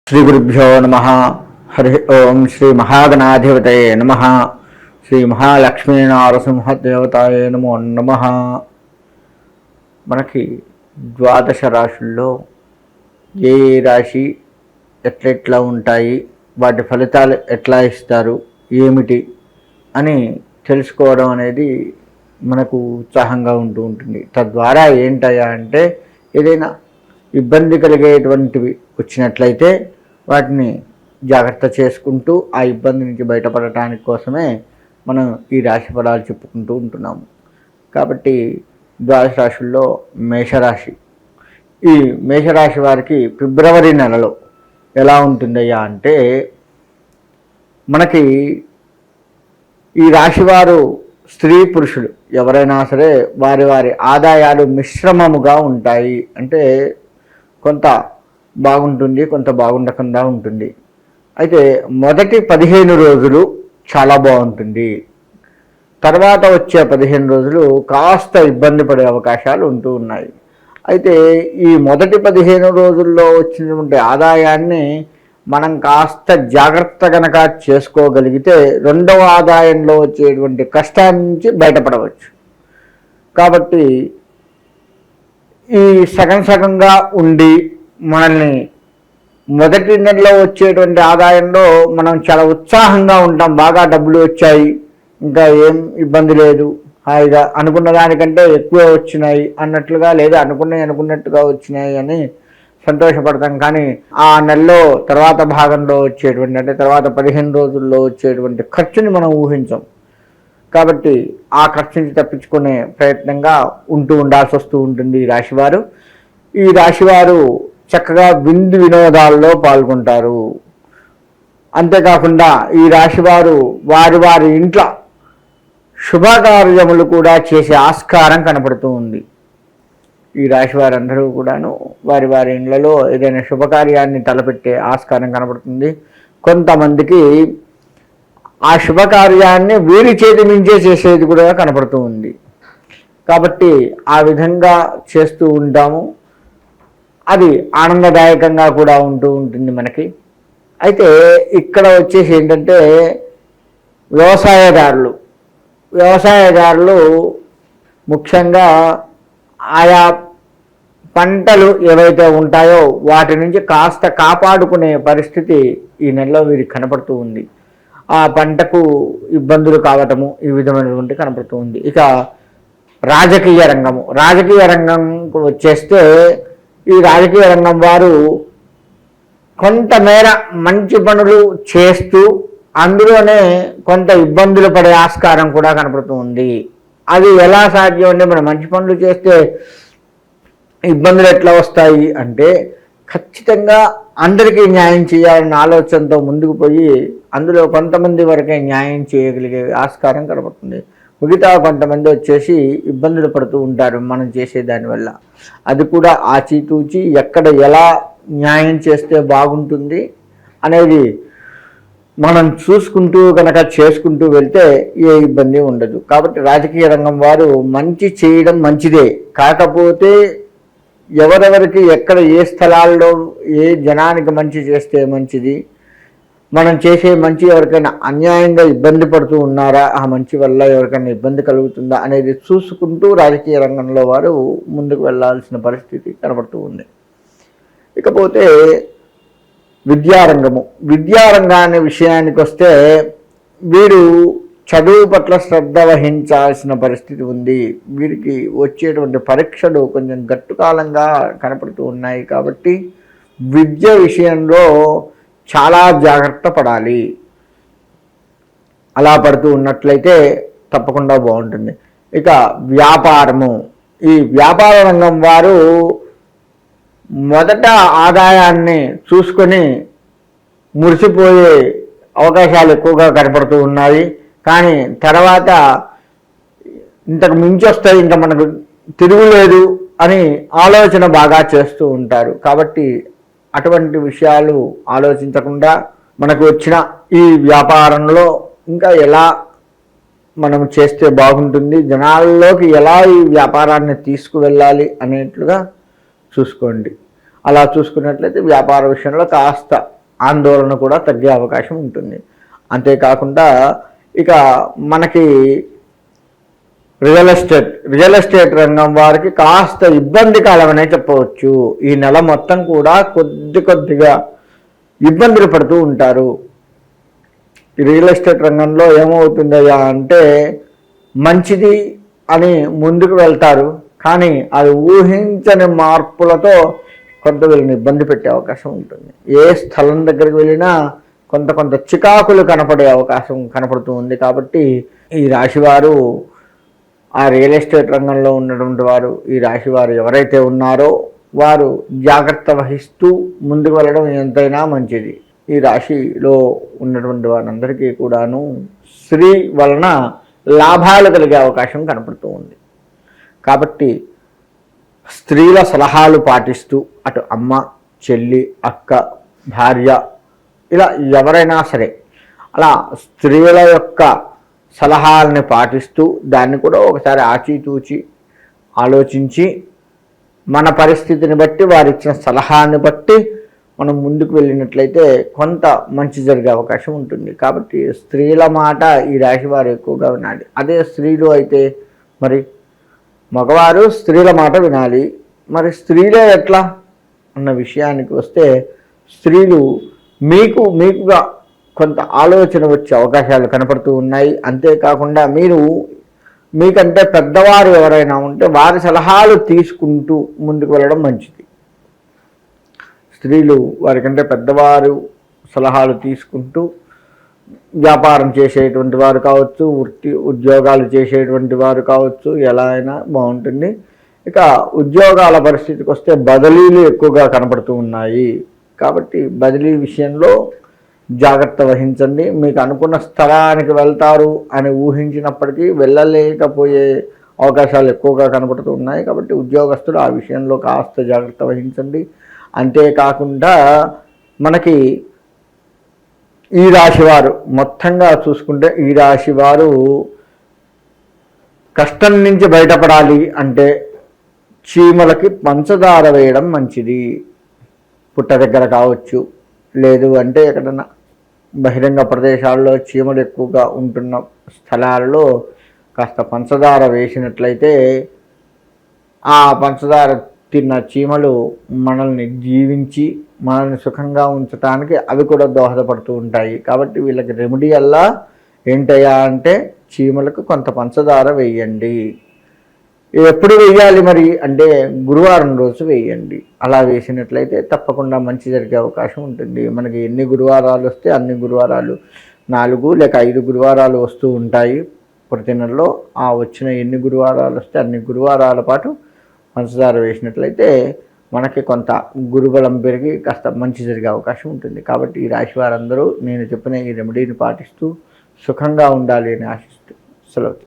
శ్రీ గురుభ్యో నమ. హరి ఓం. శ్రీ మహాగణాధిపతయే నమ. శ్రీ మహాలక్ష్మీనారసింహదేవతాయే నమో నమ. మనకి ద్వాదశ రాశుల్లో ఏ రాశి ఎట్లెట్లా ఉంటాయి, వాటి ఫలితాలు ఎట్లా ఇస్తారు, ఏమిటి అని తెలుసుకోవడం అనేది మనకు ఉత్సాహంగా ఉంటుంది. తద్వారా ఏంటయ్యా అంటే, ఏదైనా ఇబ్బంది కలిగేటువంటివి వచ్చినట్లయితే వాటిని జాగ్రత్త చేసుకుంటూ ఆ ఇబ్బంది నుంచి బయటపడటానికి కోసమే మనం ఈ రాశి ఫలాలు చెప్పుకుంటూ ఉంటున్నాము. కాబట్టి ద్వాదశ రాశుల్లో మేషరాశి, ఈ మేషరాశి వారికి ఫిబ్రవరి నెలలో ఎలా ఉంటుందయ్యా అంటే, మనకి ఈ రాశివారు స్త్రీ పురుషులు ఎవరైనా సరే వారి వారి ఆదాయాలు మిశ్రమముగా ఉంటాయి. అంటే కొంత బాగుంటుంది, కొంత బాగుండకుండా ఉంటుంది. అయితే మొదటి 15 రోజులు చాలా బాగుంటుంది. తర్వాత వచ్చే 15 రోజులు కాస్త ఇబ్బంది పడే అవకాశాలు ఉంటూ ఉన్నాయి. అయితే ఈ మొదటి 15 రోజుల్లో వచ్చినటువంటి ఆదాయాన్ని మనం కాస్త జాగ్రత్త కనుక చేసుకోగలిగితే రెండవ ఆదాయంలో వచ్చేటువంటి కష్టాన్ని నుంచి బయటపడవచ్చు. కాబట్టి ఈ సగంగా ఉండి మనల్ని మొదటి నెలలో వచ్చేటువంటి ఆదాయంలో మనం చాలా ఉత్సాహంగా ఉంటాం. బాగా డబ్బులు వచ్చాయి, ఇంకా ఏం ఇబ్బంది లేదు, హాయిగా అనుకున్న దానికంటే ఎక్కువ వచ్చినాయి అన్నట్లుగా, లేదా అనుకున్నట్టుగా వచ్చినాయి అని సంతోషపడతాం. కానీ ఆ నెలలో తర్వాత భాగంలో వచ్చేటువంటి, అంటే తర్వాత 15 రోజుల్లో వచ్చేటువంటి ఖర్చుని మనం ఊహించాం. కాబట్టి ఆ ఖర్చు నుంచి తప్పించుకునే ప్రయత్నంగా ఉండాల్సి వస్తూ ఉంటుంది ఈ రాశివారు. ఈ రాశివారు చక్కగా విందు వినోదాల్లో పాల్గొంటారు. అంతేకాకుండా ఈ రాశివారు వారి వారి ఇంట్లో శుభకార్యములు కూడా చేసే ఆస్కారం కనపడుతూ ఉంది. ఈ రాశి వారందరూ కూడాను వారి వారి ఇళ్లలో ఏదైనా శుభకార్యాన్ని తలపెట్టే ఆస్కారం కనపడుతుంది. కొంతమందికి ఆ శుభకార్యాన్ని వీరి చేతి మించే చేసేది కూడా కనపడుతూ ఉంది. కాబట్టి ఆ విధంగా చేస్తూ ఉంటాము. అది ఆనందదాయకంగా కూడా ఉంటుంది మనకి. అయితే ఇక్కడ వచ్చేసి ఏంటంటే, వ్యవసాయదారులు ముఖ్యంగా ఆయా పంటలు ఏవైతే ఉంటాయో వాటి నుంచి కాస్త కాపాడుకునే పరిస్థితి ఈ నెలలో వీరికి కనపడుతూ ఉంది. ఆ పంటకు ఇబ్బందులు కావటము ఈ విధమైనటువంటి కనపడుతూ ఉంది. ఇక రాజకీయ రంగంకు వచ్చేస్తే, ఈ రాజకీయ రంగం వారు కొంతమేర మంచి పనులు చేస్తూ అందులోనే కొంత ఇబ్బందులు పడే ఆస్కారం కూడా కనపడుతూ ఉంది. అది ఎలా సాధ్యం అంటే, మనం మంచి పనులు చేస్తే ఇబ్బందులు ఎట్లా వస్తాయి అంటే, ఖచ్చితంగా అందరికీ న్యాయం చేయాలన్న ఆలోచనతో ముందుకు పోయి అందులో కొంతమంది వరకే న్యాయం చేయగలిగే ఆస్కారం కనపడుతుంది. మిగతా కొంతమంది వచ్చేసి ఇబ్బందులు పడుతూ ఉంటారు మనం చేసే దానివల్ల. అది కూడా ఆచితూచి ఎక్కడ ఎలా న్యాయం చేస్తే బాగుంటుంది అనేది మనం చూసుకుంటూ కనుక చేసుకుంటూ వెళ్తే ఏ ఇబ్బంది ఉండదు. కాబట్టి రాజకీయ రంగం వారు మంచి చేయడం మంచిదే. కాకపోతే ఎవరెవరికి ఎక్కడ ఏ స్థలాల్లో ఏ జనానికి మంచి చేస్తే మంచిది, మనం చేసే మంచి ఎవరికైనా అన్యాయంగా ఇబ్బంది పడుతూ ఉన్నారా, ఆ మంచి వల్ల ఎవరికైనా ఇబ్బంది కలుగుతుందా అనేది చూసుకుంటూ రాజకీయ రంగంలో వారు ముందుకు వెళ్ళాల్సిన పరిస్థితి కనబడుతూ ఉంది. ఇకపోతే విద్యారంగాన్ని విషయానికి వస్తే, వీరు చదువు పట్ల శ్రద్ధ వహించాల్సిన పరిస్థితి ఉంది. వీరికి వచ్చేటువంటి పరీక్షలు కొంచెం గట్టుకాలంగా కనపడుతూ ఉన్నాయి. కాబట్టి విద్య విషయంలో చాలా జాగ్రత్త పడాలి. అలా పడుతూ ఉన్నట్లయితే తప్పకుండా బాగుంటుంది. ఇక ఈ వ్యాపార రంగం వారు మొదట ఆదాయాన్ని చూసుకొని మురిసిపోయే అవకాశాలు ఎక్కువగా కనపడుతూ ఉన్నాయి. కానీ తర్వాత ఇంతకు మించి వస్తాయి, ఇంకా మనకు తిరుగులేదు అని ఆలోచన బాగా చేస్తూ ఉంటారు. కాబట్టి అటువంటి విషయాలు ఆలోచించకుండా మనకు వచ్చిన ఈ వ్యాపారంలో ఇంకా ఎలా మనం చేస్తే బాగుంటుంది, జనాల్లోకి ఎలా ఈ వ్యాపారాన్ని తీసుకువెళ్ళాలి అనేట్లుగా చూసుకోండి. అలా చూసుకున్నట్లయితే వ్యాపార విషయంలో కాస్త ఆందోళన కూడా తగ్గే అవకాశం ఉంటుంది. అంతేకాకుండా ఇక మనకి రియల్ ఎస్టేట్ రంగం వారికి కాస్త ఇబ్బందికరమనే చెప్పవచ్చు. ఈ నెల మొత్తం కూడా కొద్దిగా ఇబ్బందులు పడుతూ ఉంటారు. ఈ రియల్ ఎస్టేట్ రంగంలో ఏమవుతుందయ్యా అంటే మంచిది అని ముందుకు వెళ్తారు, కానీ అది ఊహించని మార్పులతో కొంత వీళ్ళని ఇబ్బంది పెట్టే అవకాశం ఉంటుంది. ఏ స్థలం దగ్గరికి వెళ్ళినా కొంత చికాకులు కనపడే అవకాశం కనపడుతూ ఉంది. కాబట్టి ఈ రాశివారు, ఆ రియల్ ఎస్టేట్ రంగంలో ఉన్నటువంటి వారు, ఈ రాశివారు ఎవరైతే ఉన్నారో వారు జాగ్రత్త వహిస్తూ ముందుకు వెళ్ళడం ఎంతైనా మంచిది. ఈ రాశిలో ఉన్నటువంటి వారందరికీ కూడాను స్త్రీ వలన లాభాలు కలిగే అవకాశం కనపడుతూ ఉంది. కాబట్టి స్త్రీల సలహాలు పాటిస్తూ అటు అమ్మ, చెల్లి, అక్క, భార్య ఇలా ఎవరైనా సరే అలా స్త్రీల యొక్క సలహాలని పాటిస్తూ దాన్ని కూడా ఒకసారి ఆచితూచి ఆలోచించి మన పరిస్థితిని బట్టి వారిచ్చిన సలహాన్ని బట్టి మనం ముందుకు వెళ్ళినట్లయితే కొంత మంచి జరిగే అవకాశం ఉంటుంది. కాబట్టి స్త్రీల మాట ఈ రాశి వారు ఎక్కువగా వినాలి. అదే స్త్రీలు అయితే మరి మగవారు స్త్రీల మాట వినాలి. మరి స్త్రీలే ఎట్లా అన్న విషయానికి వస్తే స్త్రీలు మీకుగా కొంత ఆలోచన వచ్చే అవకాశాలు కనపడుతూ ఉన్నాయి. అంతేకాకుండా మీకంటే పెద్దవారు ఎవరైనా ఉంటే వారి సలహాలు తీసుకుంటూ ముందుకు వెళ్ళడం మంచిది. స్త్రీలు వారికంటే పెద్దవారు సలహాలు తీసుకుంటూ వ్యాపారం చేసేటువంటి వారు కావచ్చు, ఉద్యోగాలు చేసేటువంటి వారు కావచ్చు, ఎలా అయినా బాగుంటుంది. ఇక ఉద్యోగాల పరిస్థితికి వస్తే బదిలీలు ఎక్కువగా కనపడుతూ ఉన్నాయి. కాబట్టి బదిలీ విషయంలో జాగ్రత్త వహించండి. మీకు అనుకున్న స్థలానికి వెళ్తారు అని ఊహించినప్పటికీ వెళ్ళలేకపోయే అవకాశాలు ఎక్కువగా కనపడుతూ ఉన్నాయి. కాబట్టి ఉద్యోగస్తులు ఆ విషయంలో కాస్త జాగ్రత్త వహించండి. అంతేకాకుండా మనకి ఈ రాశివారు మొత్తంగా చూసుకుంటే ఈ రాశివారు కష్టం నుంచి బయటపడాలి అంటే చీమలకి పంచదార వేయడం మంచిది. పుట్ట దగ్గర కావచ్చు, లేదు అంటే ఎక్కడన్నా బహిరంగ ప్రదేశాల్లో చీమలు ఎక్కువగా ఉంటున్న స్థలాలలో కాస్త పంచదార వేసినట్లయితే ఆ పంచదార తిన్న చీమలు మనల్ని జీవించి మనల్ని సుఖంగా ఉంచడానికి అవి కూడా దోహదపడుతూ ఉంటాయి. కాబట్టి వీళ్ళకి రెమెడీ అల్లా ఏంటయ్యా అంటే చీమలకు కొంత పంచదార వేయండి. ఎప్పుడు వేయాలి మరి అంటే గురువారం రోజు వేయండి. అలా వేసినట్లయితే తప్పకుండా మంచి జరిగే అవకాశం ఉంటుంది. మనకి ఎన్ని గురువారాలు వస్తే అన్ని గురువారాలు 4 లేక 5 గురువారాలు వస్తూ ఉంటాయి ప్రతి నెలలో. ఆ వచ్చిన ఎన్ని గురువారాలు వస్తే అన్ని గురువారాల పాటు పంచదార వేసినట్లయితే మనకి కొంత గురుబలం పెరిగి కాస్త మంచి జరిగే అవకాశం ఉంటుంది. కాబట్టి ఈ రాశి వారందరూ నేను చెప్పిన ఈ రెమెడీని పాటిస్తూ సుఖంగా ఉండాలి అని ఆశిస్తూ సెలవు.